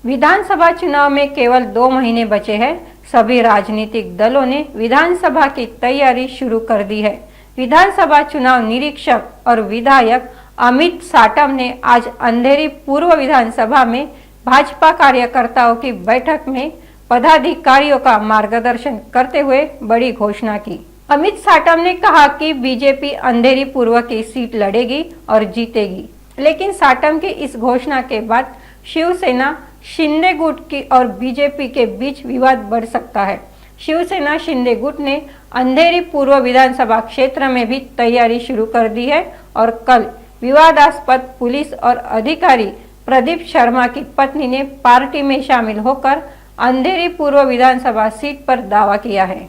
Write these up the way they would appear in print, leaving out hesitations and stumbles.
विधानसभा चुनाव में केवल 2 महीने बचे हैं। सभी राजनीतिक दलों ने विधानसभा की तैयारी शुरू कर दी है। विधानसभा चुनाव निरीक्षक और विधायक अमित साटम ने आज अंधेरी पूर्व विधानसभा में भाजपा कार्यकर्ताओं की बैठक में पदाधिकारियों का मार्गदर्शन करते हुए बड़ी घोषणा की। अमित साटम ने कहा कि बीजेपी अंधेरी पूर्व की सीट लड़ेगी और जीतेगी, लेकिन साटम की इस घोषणा के बाद शिवसेना शिंदे गुट की और बीजेपी के बीच विवाद बढ़ सकता है। शिवसेना शिंदे गुट ने अंधेरी पूर्व विधानसभा क्षेत्र में भी तैयारी शुरू कर दी है और कल विवादास्पद पुलिस और अधिकारी प्रदीप शर्मा की पत्नी ने पार्टी में शामिल होकर अंधेरी पूर्व विधानसभा सीट पर दावा किया है।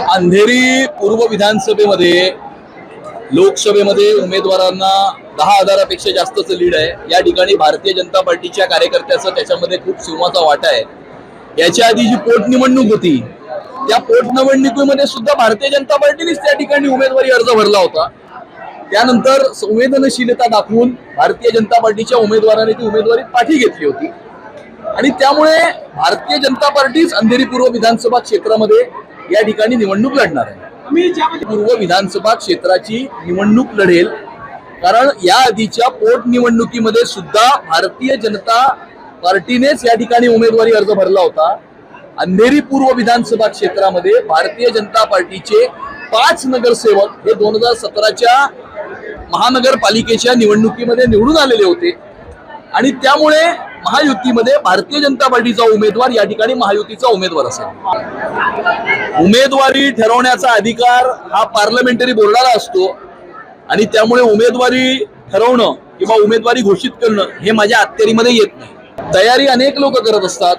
अंधेरी पूर्व विधानसभेमध्ये लोकसभेमध्ये उमेदवारांना 10,000पेक्षा जास्तचं लीड आहे। या ठिकाणी भारतीय जनता पार्टीच्या कार्यकर्त्याचं त्याच्यामध्ये खूप सिंहाचा वाटा आहे। याच्या आधी जी पोटनिवडणूक होती त्या पोटनिवडणुकीमध्ये सुद्धा भारतीय जनता पार्टीनेच त्या ठिकाणी उमेदवारी अर्ज भरला होता। त्यानंतर संवेदनशीलता दाखवून भारतीय जनता पार्टीच्या उमेदवाराने ती उमेदवारी पाठी घेतली होती आणि त्यामुळे भारतीय जनता पार्टीच अंधेरी पूर्व विधानसभा क्षेत्रामध्ये या ठिकाणी निवडणूक लढणार आहे। पूर्व विधानसभा क्षेत्राची निवडणूक लढेल कारण या आधीच्या पोटनिवडणुकीमध्ये सुद्धा भारतीय जनता पार्टीनेच या ठिकाणी उमेदवारी अर्ज भरला होता। अंधेरी पूर्व विधानसभा क्षेत्रामध्ये भारतीय जनता पार्टीचे 5 नगरसेवक हे 2017च्या महानगरपालिकेच्या निवडणुकीमध्ये निवडून आलेले होते आणि त्यामुळे महायुतीमध्ये भारतीय जनता पार्टीचा उमेदवार या ठिकाणी महायुतीचा उमेदवार असेल। उमेदवारी ठरवण्याचा अधिकार हा पार्लमेंटरी बोर्डाला असतो आणि त्यामुळे उमेदवारी ठरवणं किंवा उमेदवारी घोषित करणं हे माझ्या अखत्यारीमध्ये येत नाही। तयारी अनेक लोक करत असतात,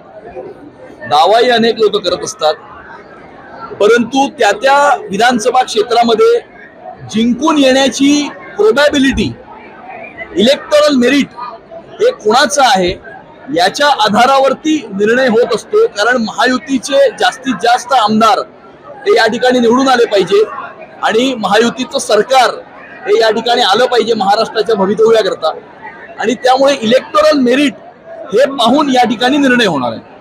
दावाही अनेक लोक करत असतात, परंतु त्या विधानसभा क्षेत्रामध्ये जिंकून येण्याची प्रोबॅबिलिटी, इलेक्टोरल मेरिट हे कोणाचं आहे याच्या आधारावरती निर्णय होत असतो। कारण महायुतीचे जास्तीत जास्त आमदार हे या ठिकाणी निवडून आले पाहिजे आणि महायुतीचं सरकार हे या ठिकाणी आलं पाहिजे महाराष्ट्राच्या भवितव्याकरता आणि त्यामुळे इलेक्टोरल मेरिट हे पाहून या ठिकाणी निर्णय होणार आहे।